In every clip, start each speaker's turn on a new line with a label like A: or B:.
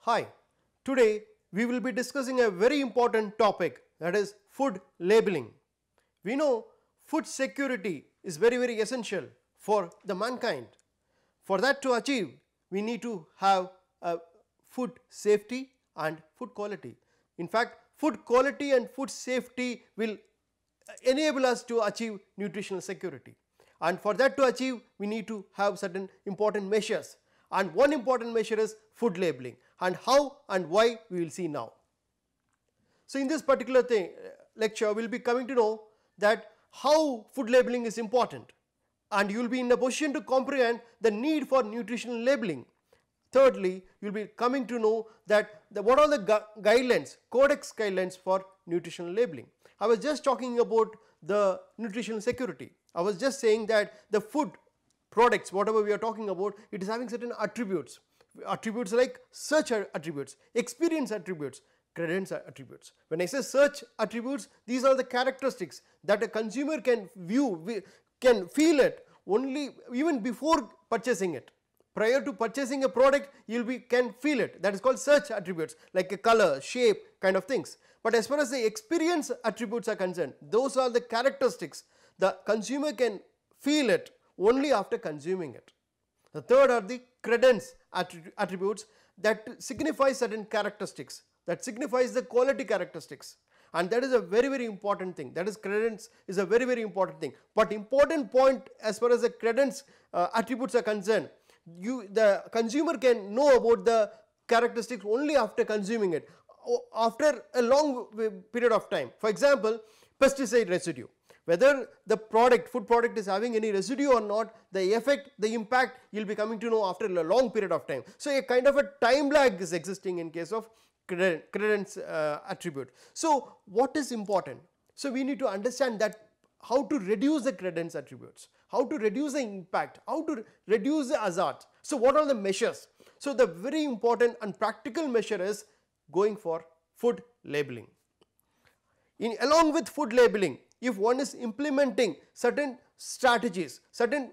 A: Hi, today we will be discussing a very important topic, that is food labeling. We know food security is very essential for the mankind. For that to achieve, we need to have food safety and food quality. In fact, food quality and food safety will enable us to achieve nutritional security. And for that to achieve, we need to have certain important measures. And one important measure is food labeling, and how and why we will see now. So in this particular lecture, we will be coming to know that how food labeling is important, and you will be in a position to comprehend the need for nutritional labeling. Thirdly, you will be coming to know that what are the guidelines, CODEX guidelines for nutritional labeling. I was just talking about the nutritional security. I was just saying that the food products, whatever we are talking about, it is having certain attributes. Attributes like search attributes, experience attributes, credence attributes. When I say search attributes, these are the characteristics that a consumer can view, can feel it only even before purchasing it. Prior to purchasing a product, you can feel it. That is called search attributes, like a color, shape, kind of things. But as far as the experience attributes are concerned, those are the characteristics. The consumer can feel it only after consuming it. The third are the credence attributes that signify certain characteristics, that signifies the quality characteristics, and that is a very important thing. That is, credence is a very important thing. But important point as far as the credence attributes are concerned, the consumer can know about the characteristics only after consuming it, after a long period of time. For example, pesticide residue. Whether the food product is having any residue or not, the effect, the impact, you will be coming to know after a long period of time. So a kind of a time lag is existing in case of credence attribute. So what is important? So we need to understand that how to reduce the credence attributes, how to reduce the impact, how to reduce the hazard. So what are the measures? So the very important and practical measure is going for food labeling. Along with food labeling, if one is implementing certain strategies, certain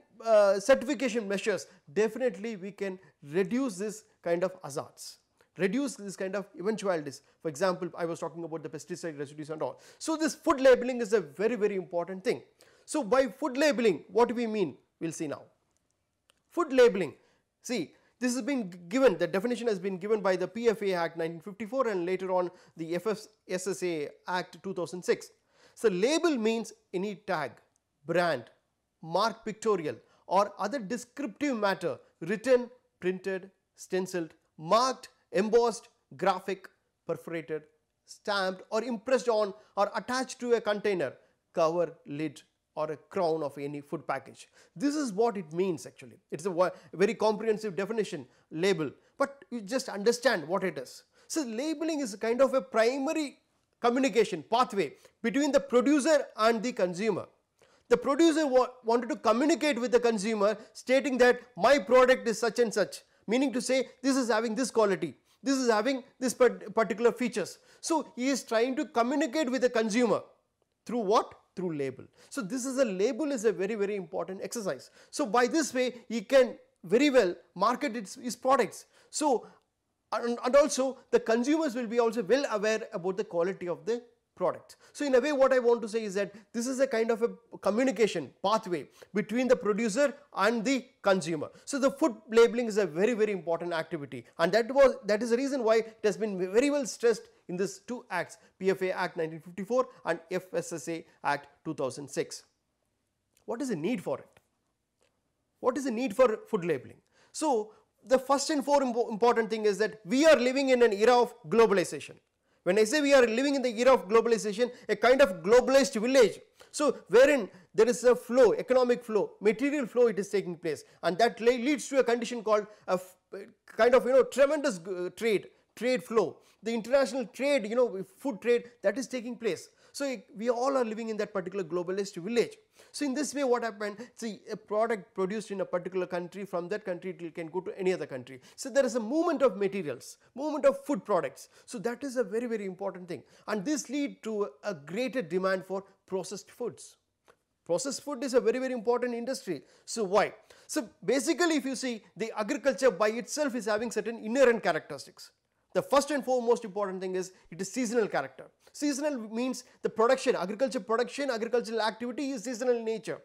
A: certification measures, definitely we can reduce this kind of hazards, reduce this kind of eventualities. For example, I was talking about the pesticide residues and all. So this food labeling is a very important thing. So by food labeling, what do we mean? We will see now. Food labeling, see, this has been given, the definition has been given by the PFA Act 1954 and later on the FSSA Act 2006. So label means any tag, brand, mark pictorial or other descriptive matter written, printed, stenciled, marked, embossed, graphic, perforated, stamped or impressed on or attached to a container, cover, lid or a crown of any food package. This is what it means actually. It is a very comprehensive definition, label, but you just understand what it is. So labeling is a kind of a primary communication pathway between the producer and the consumer. The producer wanted to communicate with the consumer stating that my product is such and such, meaning to say this is having this quality, this is having this particular features. So he is trying to communicate with the consumer through what? Through label. So this is a label is a very important exercise. So by this way he can very well market his products. So and also the consumers will be also well aware about the quality of the product. So in a way what I want to say is that this is a kind of a communication pathway between the producer and the consumer. So the food labeling is a very important activity, and that is the reason why it has been very well stressed in these two acts, PFA Act 1954 and FSSA Act 2006. What is the need for it? What is the need for food labeling? So the first and important thing is that we are living in an era of globalization. When I say we are living in the era of globalization, a kind of globalized village. So wherein there is a flow, economic flow, material flow, it is taking place, and that leads to a condition called a kind of tremendous trade flow. The international trade, food trade, that is taking place. So we all are living in that particular globalist village. So in this way what happened, see, a product produced in a particular country, from that country it can go to any other country. So there is a movement of materials, movement of food products. So that is a very important thing, and this lead to a greater demand for processed foods. Processed food is a very important industry. So why? So basically if you see, the agriculture by itself is having certain inherent characteristics. The first and foremost important thing is it is seasonal character. Seasonal means the production, agricultural activity is seasonal in nature.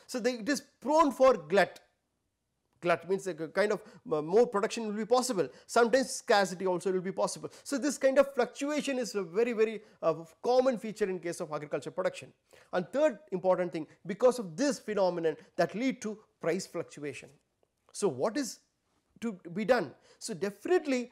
A: So it is prone for glut. Glut means a kind of more production will be possible. Sometimes scarcity also will be possible. So this kind of fluctuation is a very common feature in case of agriculture production. And third important thing, because of this phenomenon that lead to price fluctuation. So what is to be done? So definitely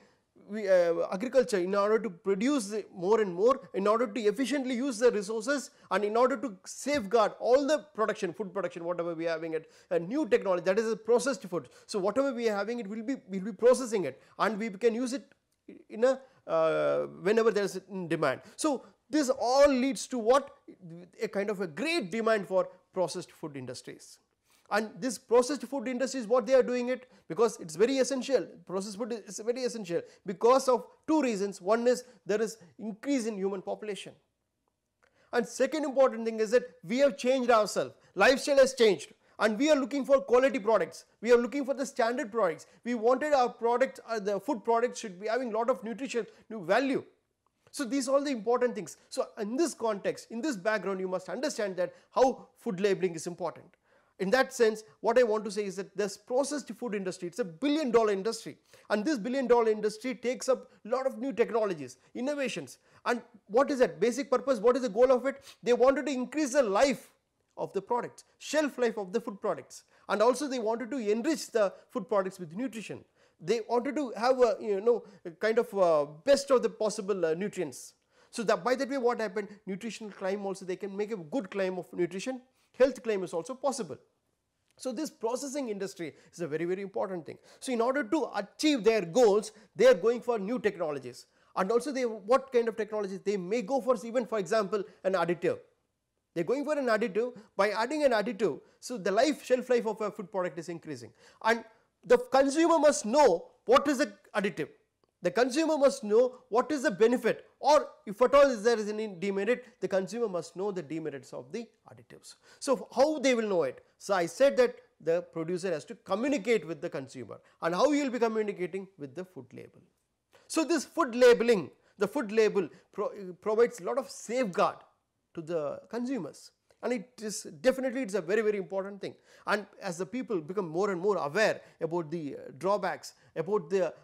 A: agriculture, in order to produce more and more, in order to efficiently use the resources, and in order to safeguard all the production, food production, whatever we are having it, a new technology, that is a processed food. So whatever we are having, it will be processing it, and we can use it in a whenever there is demand. So this all leads to what? A kind of a great demand for processed food industries. And this processed food industry is what they are doing it because it's very essential. Processed food is very essential because of two reasons. One is there is increase in human population. And second important thing is that we have changed ourselves. Lifestyle has changed and we are looking for quality products. We are looking for the standard products. We wanted our product, the food products should be having a lot of nutrition, new value. So these are all the important things. So in this context, in this background, you must understand that how food labeling is important. In that sense, what I want to say is that this processed food industry, it's a billion-dollar industry, and this billion-dollar industry takes up a lot of new technologies, innovations. And what is that basic purpose? What is the goal of it? They wanted to increase the life of the products, shelf life of the food products, and also they wanted to enrich the food products with nutrition. They wanted to have a kind of best of the possible nutrients. So that by that way, what happened? Nutritional claim also, they can make a good claim of nutrition. Health claim is also possible. So this processing industry is a very important thing. So in order to achieve their goals, they are going for new technologies, and also what kind of technologies they may go for, even for example an additive. They are going for an additive. By adding an additive, so the shelf life of a food product is increasing, and the consumer must know what is the additive. The consumer must know what is the benefit, or if at all there is any demerit, the consumer must know the demerits of the additives. So how they will know it? So I said that the producer has to communicate with the consumer, and how he will be communicating with the food label. So this food labeling, the food label provides a lot of safeguard to the consumers. And it is definitely, it's a very important thing. And as the people become more and more aware about the drawbacks, about the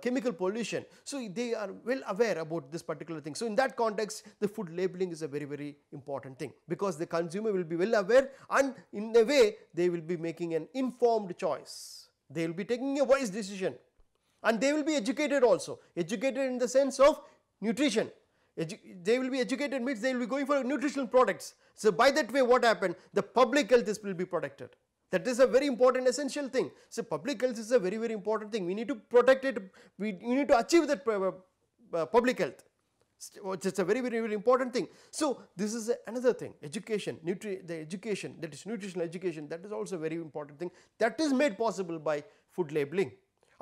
A: chemical pollution, so they are well aware about this particular thing. So in that context, the food labeling is a very important thing, because the consumer will be well aware, and in a way they will be making an informed choice. They will be taking a wise decision, and they will be educated also. Educated in the sense of nutrition. They will be educated means they will be going for nutritional products. So by that way, what happened? The public health will be protected. That is a very important essential thing. So public health is a very important thing. We need to protect it. We need to achieve that public health. It's a very important thing. So this is another thing. Education, the education, that is nutritional education, that is also a very important thing. That is made possible by food labeling.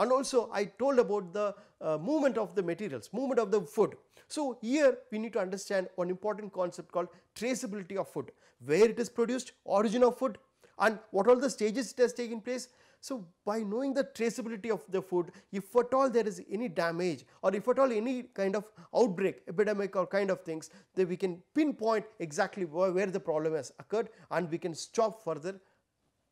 A: And also I told about the movement of the materials, movement of the food. So here we need to understand one important concept called traceability of food, where it is produced, origin of food, and what all the stages it has taken place. So by knowing the traceability of the food, if at all there is any damage, or if at all any kind of outbreak, epidemic or kind of things, then we can pinpoint exactly where the problem has occurred, and we can stop further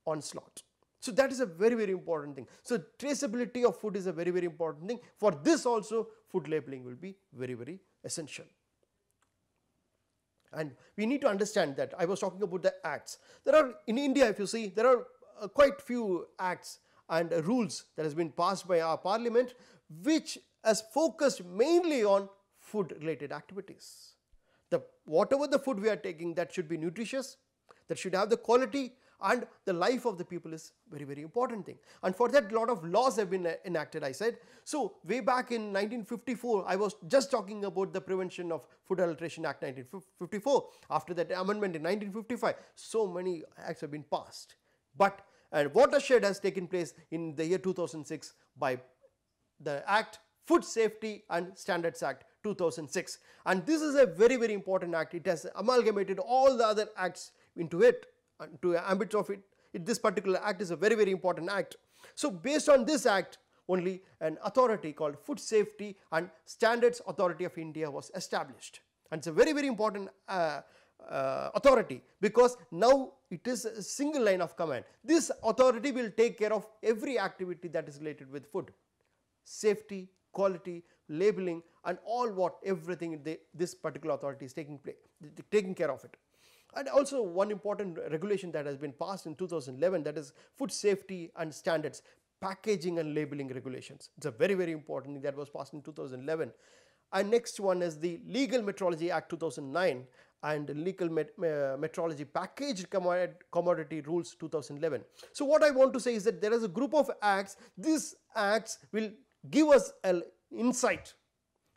A: onslaught. So that is a very important thing. So traceability of food is a very important thing. For this also, food labeling will be very essential. And we need to understand that I was talking about the acts. There are, in India, if you see, there are quite few acts and rules that has been passed by our parliament, which has focused mainly on food related activities. Whatever the food we are taking, that should be nutritious, that should have the quality, and the life of the people is very important thing. And for that, a lot of laws have been enacted, I said. So way back in 1954, I was just talking about the Prevention of Food Adulteration Act 1954. After that amendment in 1955, so many acts have been passed. But a watershed has taken place in the year 2006 by the Act, Food Safety and Standards Act 2006. And this is a very important act. It has amalgamated all the other acts into it, to ambit of it. This particular act is a very important act. So based on this act, only an authority called Food Safety and Standards Authority of India was established. And it's a very, very important authority, because now it is a single line of command. This authority will take care of every activity that is related with food, safety, quality, labeling, and everything this particular authority is taking care of it. And also one important regulation that has been passed in 2011, that is Food Safety and Standards Packaging and Labeling Regulations. It's a very, very important thing that was passed in 2011. And next one is the Legal Metrology Act 2009 and Legal Metrology Packaged Commodity Rules 2011. So what I want to say is that there is a group of acts. These acts will give us an insight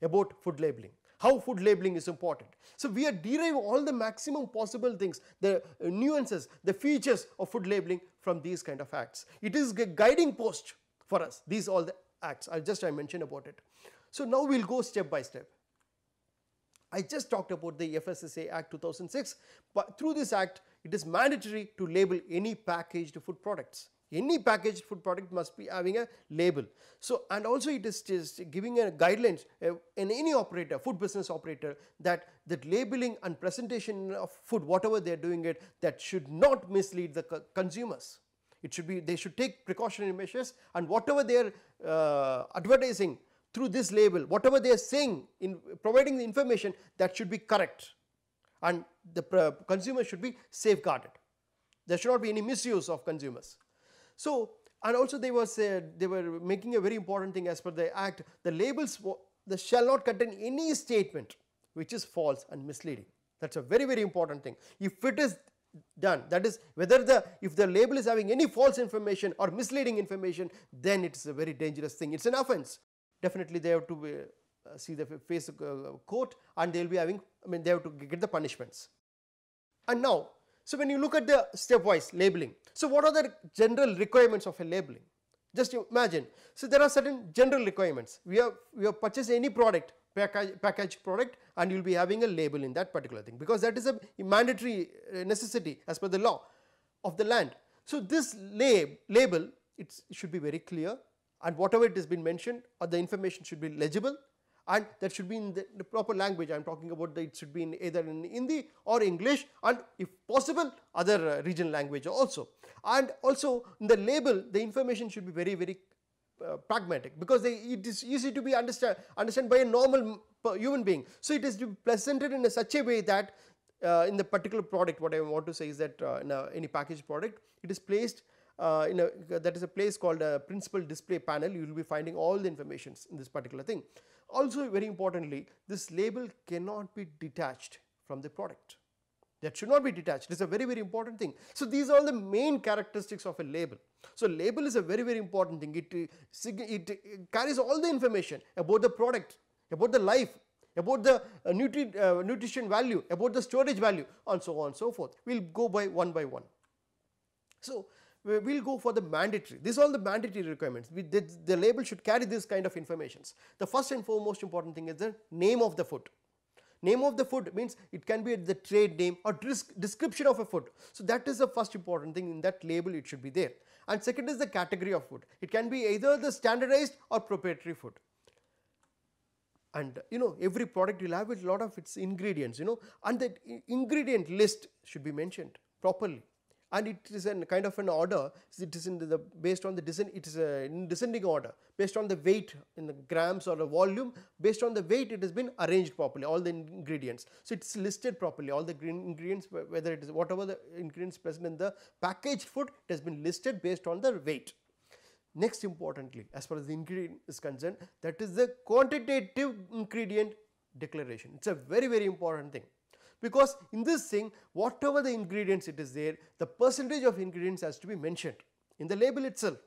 A: about food labeling, how food labeling is important. So we are deriving all the maximum possible things, the nuances, the features of food labeling from these kind of acts. It is a guiding post for us, these all the acts I mentioned about it. So now we will go step by step. I just talked about the FSSA Act 2006, but through this act it is mandatory to label any packaged food products. Any packaged food product must be having a label. So, and also it is just giving a guidelines in any operator, food business operator, that labeling and presentation of food, whatever they are doing it, that should not mislead the consumers. It should be, they should take precautionary measures, and whatever they are advertising through this label, whatever they are saying in providing the information, that should be correct, and the consumer should be safeguarded. There should not be any misuse of consumers. So, and also they were making a very important thing as per the act, the labels shall not contain any statement which is false and misleading. That's a very, very important thing. If it is done, that is, if the label is having any false information or misleading information, then it is a very dangerous thing. It's an offense. Definitely they have to face court, and they will be having, they have to get the punishments. And now, so when you look at the stepwise labeling, so what are the general requirements of a labeling? Just imagine, so there are certain general requirements. We have purchased any product, packaged product, and you will be having a label in that particular thing, because that is a mandatory necessity as per the law of the land. So this label, it should be very clear, and whatever it has been mentioned, or the information should be legible, and that should be in the proper language. I am talking about it should be in either in Hindi or English, and if possible other regional language also. And also in the label, the information should be very, very pragmatic, because it is easy to be understand by a normal human being. So it is to be presented in such a way that in the particular product, what I want to say is that in any packaged product, it is placed that is a place called a principal display panel. You will be finding all the information in this particular thing. Also, very importantly, this label cannot be detached from the product. That should not be detached. It is a very, very important thing. So these are all the main characteristics of a label. So label is a very, very important thing. It carries all the information about the product, about the life, about the nutrition value, about the storage value, and so on and so forth. We will go by one. So we will go for the mandatory. These are all the mandatory requirements. The label should carry this kind of information. The first and foremost important thing is the name of the food. Name of the food means it can be the trade name or description of a food. So that is the first important thing. In that label it should be there. And second is the category of food. It can be either the standardized or proprietary food. And every product will have a lot of its ingredients, and the ingredient list should be mentioned properly. And it is a kind of an order. It is based on the it is in descending order, based on the weight in the grams or the volume. Based on the weight, it has been arranged properly, all the ingredients. So it's listed properly, all the ingredients, whether it is whatever the ingredients present in the packaged food, it has been listed based on the weight. Next, importantly, as far as the ingredient is concerned, that is the quantitative ingredient declaration. It's a very, very important thing. Because in this thing, whatever the ingredients it is there, the percentage of ingredients has to be mentioned in the label itself.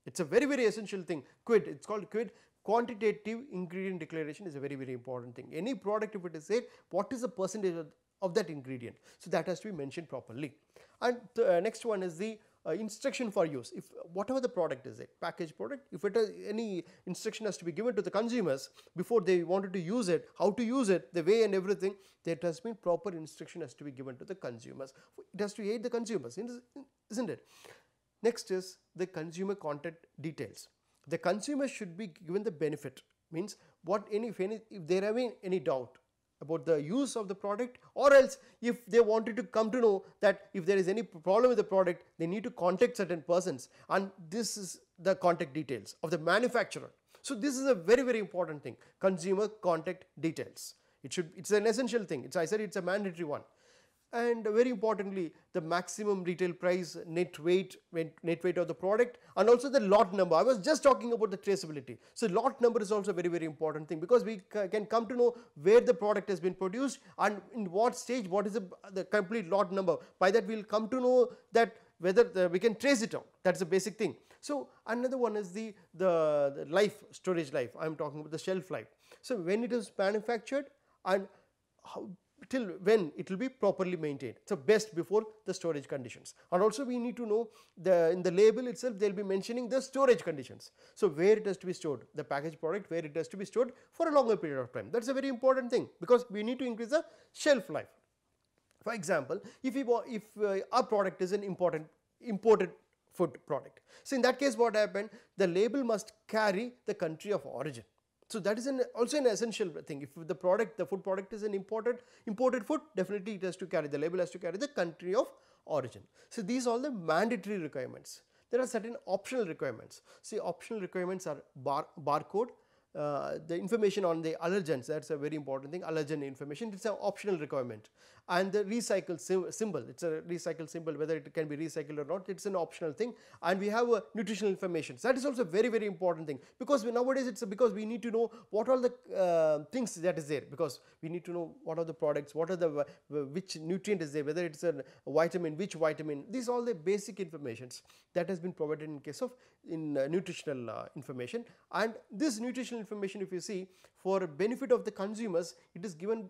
A: It's a very, very essential thing. QID, it's called QID. Quantitative ingredient declaration is a very, very important thing. Any product, if it is there, what is the percentage of that ingredient? So that has to be mentioned properly. And the next one is the instruction for use. If whatever the product is, a packaged product, if it has any instruction has to be given to the consumers before they wanted to use it, how to use it, the way and everything, there has been proper instruction has to be given to the consumers. It has to aid the consumers, isn't it? Next is the consumer contact details. The consumer should be given the benefit, means what if they are having any doubt about the use of the product, or else if they wanted to come to know that if there is any problem with the product, they need to contact certain persons, and this is the contact details of the manufacturer. So this is a very, very important thing, consumer contact details. It's an essential thing. I said it's a mandatory one. And very importantly, the maximum retail price, net weight of the product, and also the lot number. I was just talking about the traceability. So lot number is also a very, very important thing, because we can come to know where the product has been produced and in what stage, what is the complete lot number. By that we will come to know that whether we can trace it out. That's the basic thing. So another one is the storage life. I am talking about the shelf life. So when it is manufactured and till when it will be properly maintained. So best before the storage conditions. And also we need to know in the label itself they will be mentioning the storage conditions. So where it has to be stored, the packaged product, where it has to be stored for a longer period of time. That is a very important thing, because we need to increase the shelf life. For example, if our product is an imported food product, so in that case what happened, the label must carry the country of origin. So that is also an essential thing. If the food product is an imported food, definitely it has to carry, the label has to carry the country of origin. So these are all the mandatory requirements. There are certain optional requirements. See, optional requirements are barcode, the information on the allergens, that's a very important thing, allergen information, it's an optional requirement. And the recycle symbol, it's a recycle symbol, whether it can be recycled or not, it's an optional thing. And we have nutritional information, so that is also a very, very important thing, because nowadays it's because we need to know what all the things that is there, because we need to know what are the products, what are the which nutrient is there, whether it's a vitamin, which vitamin, these are all the basic informations that has been provided in case of nutritional information. And this nutritional information, if you see, for benefit of the consumers, it is given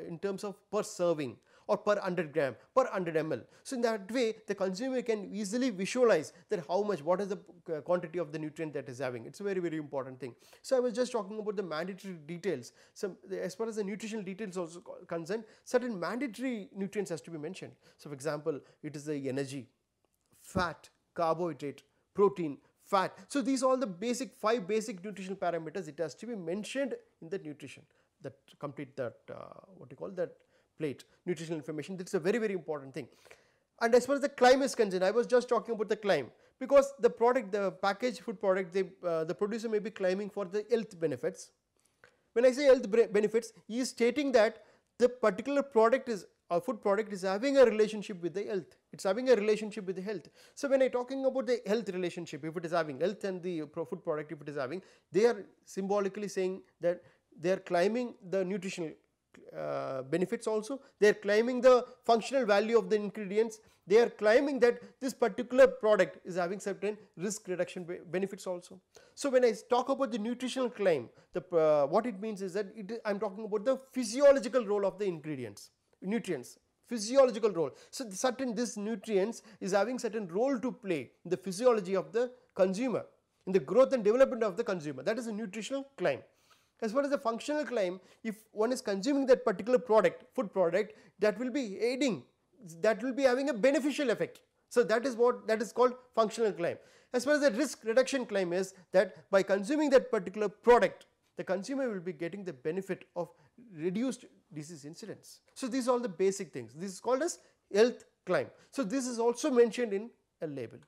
A: in terms of per serving or per 100 gram, per 100 ml. So in that way the consumer can easily visualize that what is the quantity of the nutrient that is having. It's a very, very important thing. So I was just talking about the mandatory details. So as far as the nutritional details also concerned, certain mandatory nutrients has to be mentioned. So for example, it is the energy, fat, carbohydrate, protein, fat. So these are all the 5 basic nutritional parameters. It has to be mentioned in the nutrition, that complete that what you call that plate, nutritional information. That's a very, very important thing. And as far as the claim is concerned, I was just talking about the claim, because the product, the packaged food product, the producer may be claiming for the health benefits. When I say health benefits, he is stating that the particular product is, a food product is having a relationship with the health. It's having a relationship with the health. So when I talking about the health relationship, if it is having health and the food product, if it is having, they are symbolically saying that they are claiming the nutritional benefits also, they are claiming the functional value of the ingredients, they are claiming that this particular product is having certain risk reduction benefits also. So when I talk about the nutritional claim, what it means is that I am talking about the physiological role of the nutrients, physiological role. So this nutrients is having certain role to play in the physiology of the consumer, in the growth and development of the consumer. That is a nutritional claim. As far as the functional claim, if one is consuming that particular food product, that will be aiding, that will be having a beneficial effect. So that is called functional claim. As far as the risk reduction claim is that by consuming that particular product, the consumer will be getting the benefit of reduced disease incidence. So these are all the basic things. This is called as health claim. So this is also mentioned in a label.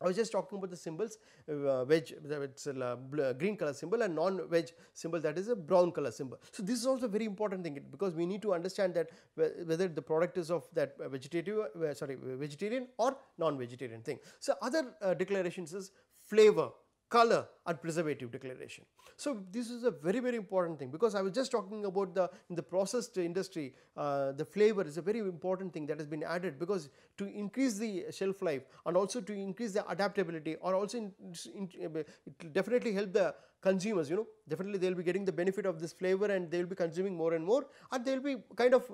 A: I was just talking about the symbols, veg, it's a green color symbol, and non-veg symbol, that is a brown color symbol. So this is also a very important thing, because we need to understand that whether the product is of that vegetarian or non-vegetarian thing. So other declarations is flavor, color and preservative declaration. So this is a very, very important thing, because I was just talking about in the processed industry, the flavor is a very important thing that has been added, because to increase the shelf life and also to increase the adaptability, or also it will definitely help the consumers, definitely they will be getting the benefit of this flavor and they will be consuming more and more, and there will be kind of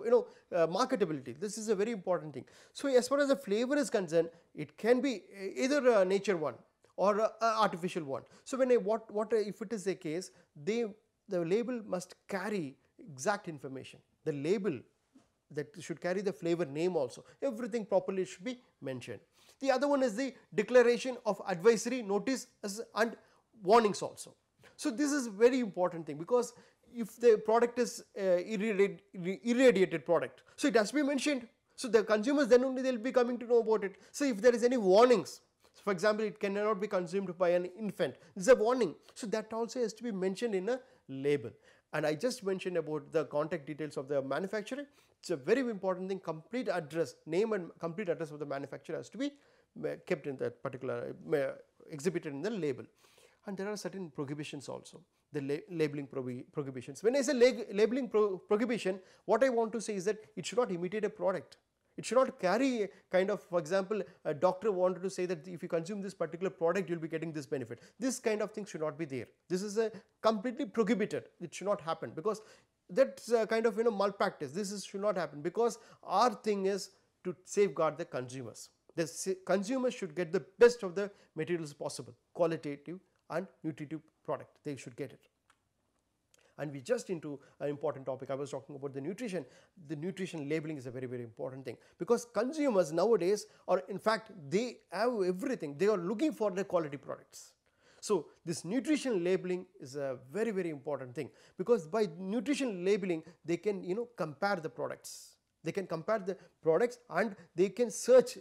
A: marketability. This is a very important thing. So as far as the flavor is concerned, it can be either a nature one or artificial one. So when if it is the case, the label must carry exact information. The label that should carry the flavor name also. Everything properly should be mentioned. The other one is the declaration of advisory notice and warnings also. So this is very important thing, because if the product is irradiated product, so it has to be mentioned. So the consumers, then only they will be coming to know about it. So if there is any warnings, for example, it cannot be consumed by an infant, this is a warning. So that also has to be mentioned in a label. And I just mentioned about the contact details of the manufacturer. It's a very important thing. Complete address, name and complete address of the manufacturer has to be kept in that particular, exhibited in the label. And there are certain prohibitions also, the labeling prohibitions. When I say labeling prohibition, what I want to say is that it should not imitate a product. It should not carry a kind of, for example, a doctor wanted to say that if you consume this particular product, you will be getting this benefit. This kind of thing should not be there. This is a completely prohibited. It should not happen, because that's a kind of malpractice. This should not happen, because our thing is to safeguard the consumers. The consumers should get the best of the materials possible, qualitative and nutritive product. They should get it. And we just into an important topic. I was talking about the nutrition. The nutrition labeling is a very, very important thing, because consumers nowadays are, in fact, they have everything. They are looking for the quality products. So this nutrition labeling is a very, very important thing, because by nutrition labeling they can compare the products. They can compare the products and they can search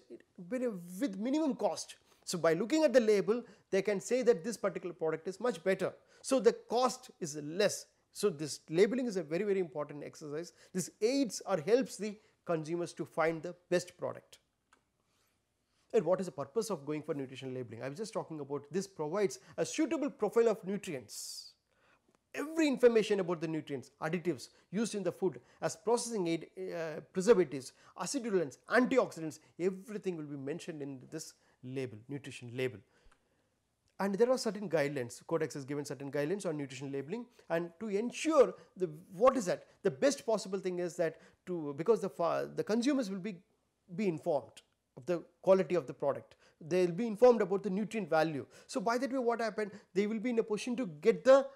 A: with minimum cost. So by looking at the label, they can say that this particular product is much better. So the cost is less. So this labeling is a very, very important exercise. This aids or helps the consumers to find the best product. And what is the purpose of going for nutrition labeling? I was just talking about this provides a suitable profile of nutrients. Every information about the nutrients, additives used in the food as processing aid, preservatives, acidulants, antioxidants, everything will be mentioned in this label, nutrition label. And there are certain guidelines. CODEX has given certain guidelines on nutrition labeling, and to ensure what is that, the best possible thing is that because the consumers will be informed of the quality of the product. They will be informed about the nutrient value. So by that way, what happened, they will be in a position to get the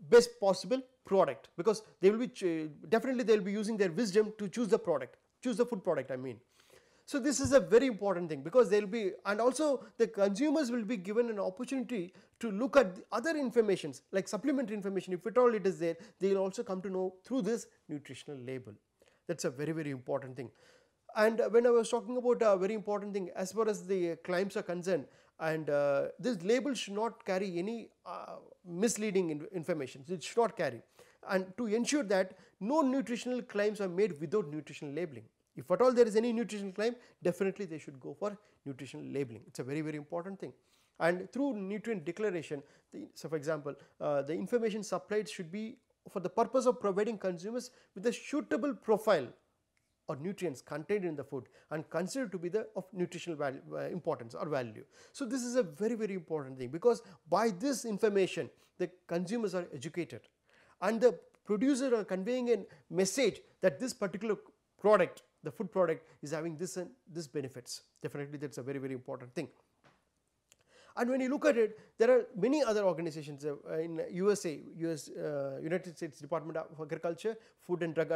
A: best possible product, because they will be definitely they will be using their wisdom to choose the product, choose the food product, I mean. So this is a very important thing, because they will be, and also the consumers will be given an opportunity to look at the other informations like supplementary information. If at all it is there, they will also come to know through this nutritional label. That's a very, very important thing. And when I was talking about a very important thing as far as the claims are concerned, and this label should not carry any misleading information. It should not carry, and to ensure that no nutritional claims are made without nutritional labeling. If at all there is any nutritional claim, definitely they should go for nutritional labeling. It's a very, very important thing. And through nutrient declaration, so for example, the information supplied should be for the purpose of providing consumers with a suitable profile or nutrients contained in the food and considered to be of nutritional value, importance or value. So this is a very, very important thing, because by this information the consumers are educated and the producer are conveying a message that this particular product, the food product, is having this and this benefits. Definitely that's a very, very important thing. And when you look at it, there are many other organizations in USA, United States Department of Agriculture, Food and Drug,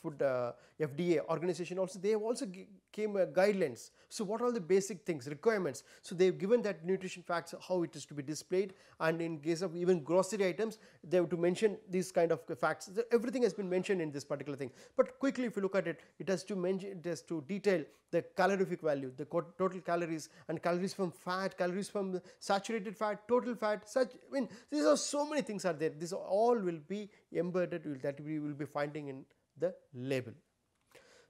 A: Food FDA organization also, they have also came guidelines. So what are the basic things, requirements? So they have given that nutrition facts, how it is to be displayed, and in case of even grocery items, they have to mention these kind of facts. Everything has been mentioned in this particular thing. But quickly, if you look at it, it has to mention, it has to detail the calorific value, the total calories, and calories from fat, calories from saturated fat, total fat, such, I mean, these are so many things are there. These all will be embedded, that we will be finding in the label.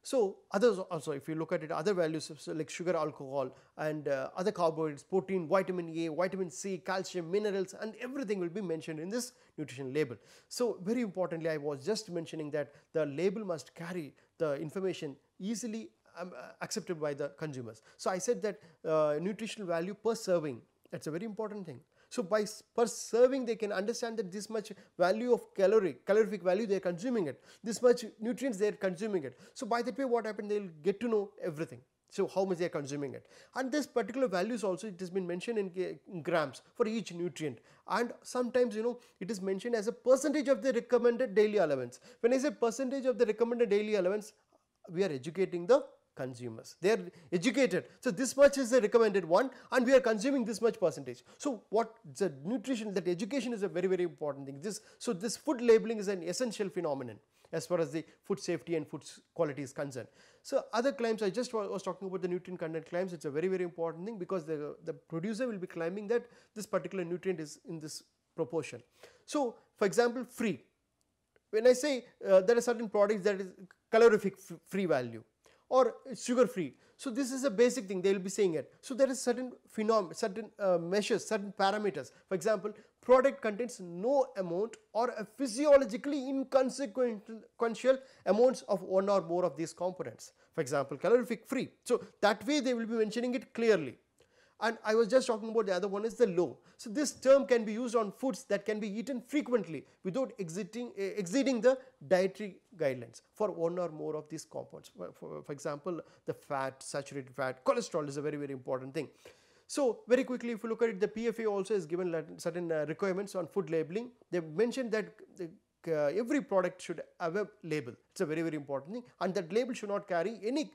A: So others also, if you look at it, other values like sugar, alcohol, and other carbohydrates, protein, vitamin A, vitamin C, calcium, minerals, and everything will be mentioned in this nutrition label. So very importantly, I was just mentioning that the label must carry the information easily accepted by the consumers. So I said that nutritional value per serving, that's a very important thing. So by per serving, they can understand that this much value of calorific value they are consuming it, this much nutrients they are consuming it. So by that way, what happened, they will get to know everything. So how much they are consuming it, and this particular values also, it has been mentioned in grams for each nutrient, and sometimes it is mentioned as a percentage of the recommended daily allowance. When I say percentage of the recommended daily allowance, we are educating the consumers. They are educated. So this much is the recommended one, and we are consuming this much percentage. So what the nutrition, that education is a very, very important thing. So this food labeling is an essential phenomenon as far as the food safety and food quality is concerned. So other claims, I just was talking about the nutrient content claims. It's a very, very important thing, because the producer will be claiming that this particular nutrient is in this proportion. So for example, free. When I say there are certain products that is calorific free value or sugar free, so this is a basic thing, they will be saying it. So there is certain phenomena, certain measures, certain parameters. For example, product contains no amount or a physiologically inconsequential amounts of one or more of these components. For example, calorific free. So that way they will be mentioning it clearly. And I was just talking about the other one is the low. So this term can be used on foods that can be eaten frequently without exceeding the dietary guidelines for one or more of these compounds. For example, the fat, saturated fat, cholesterol is a very, very important thing. So very quickly, if you look at it, the PFA also has given certain requirements on food labeling. They mentioned that every product should have a label. It's a very, very important thing, and that label should not carry any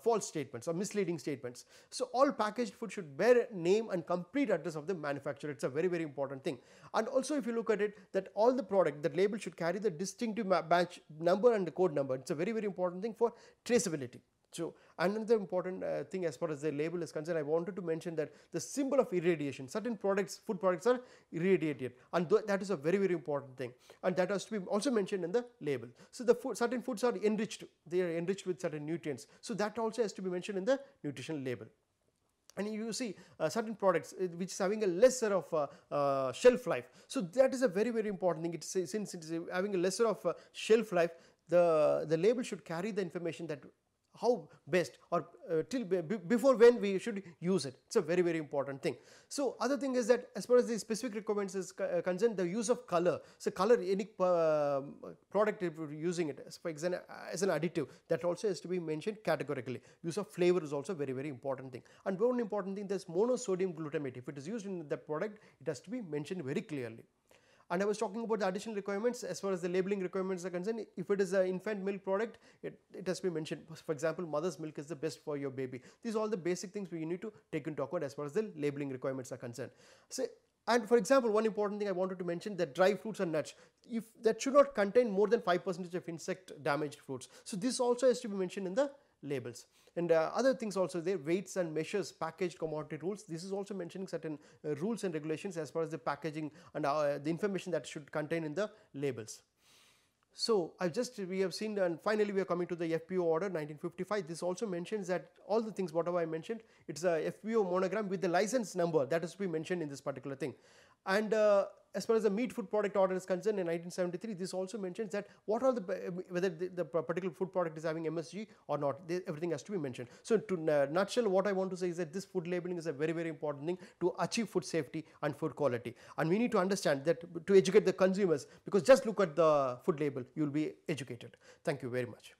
A: false statements or misleading statements. So all packaged food should bear name and complete address of the manufacturer. It's a very, very important thing. And also if you look at it, that all the product, that label should carry the distinctive batch number and the code number. It's a very, very important thing for traceability. So another important thing as far as the label is concerned, I wanted to mention that the symbol of irradiation, certain products, food products are irradiated, and that is a very, very important thing, and that has to be also mentioned in the label. So the certain foods are enriched, they are enriched with certain nutrients, so that also has to be mentioned in the nutritional label. And you see certain products which is having a lesser of shelf life. So that is a very, very important thing. Since it is having a lesser of shelf life, the label should carry the information that how best or before when we should use it. It's a very, very important thing. So other thing is that as far as the specific requirements is concerned, the use of color. So color, any product if you're using it as, for example, as an additive, that also has to be mentioned categorically. Use of flavor is also a very, very important thing. And one important thing, there's monosodium glutamate. If it is used in that product, it has to be mentioned very clearly. And I was talking about the additional requirements as far as the labeling requirements are concerned. If it is an infant milk product, it has to be mentioned. For example, mother's milk is the best for your baby. These are all the basic things we need to take into account as far as the labeling requirements are concerned. So, and for example, one important thing I wanted to mention, that dry fruits and nuts, if that should not contain more than 5% of insect damaged fruits. So this also has to be mentioned in the labels. And other things also there, weights and measures, packaged commodity rules. This is also mentioning certain rules and regulations as far as the packaging and the information that should contain in the labels. So we have seen, and finally we are coming to the FPO order 1955. This also mentions that all the things whatever I mentioned, it's a FPO monogram with the license number that has to be mentioned in this particular thing. And as far as the meat food product order is concerned in 1973, this also mentions that what are whether the particular food product is having MSG or not, everything has to be mentioned. So to nutshell, what I want to say is that this food labeling is a very, very important thing to achieve food safety and food quality. And we need to understand that to educate the consumers, because just look at the food label, you will be educated. Thank you very much.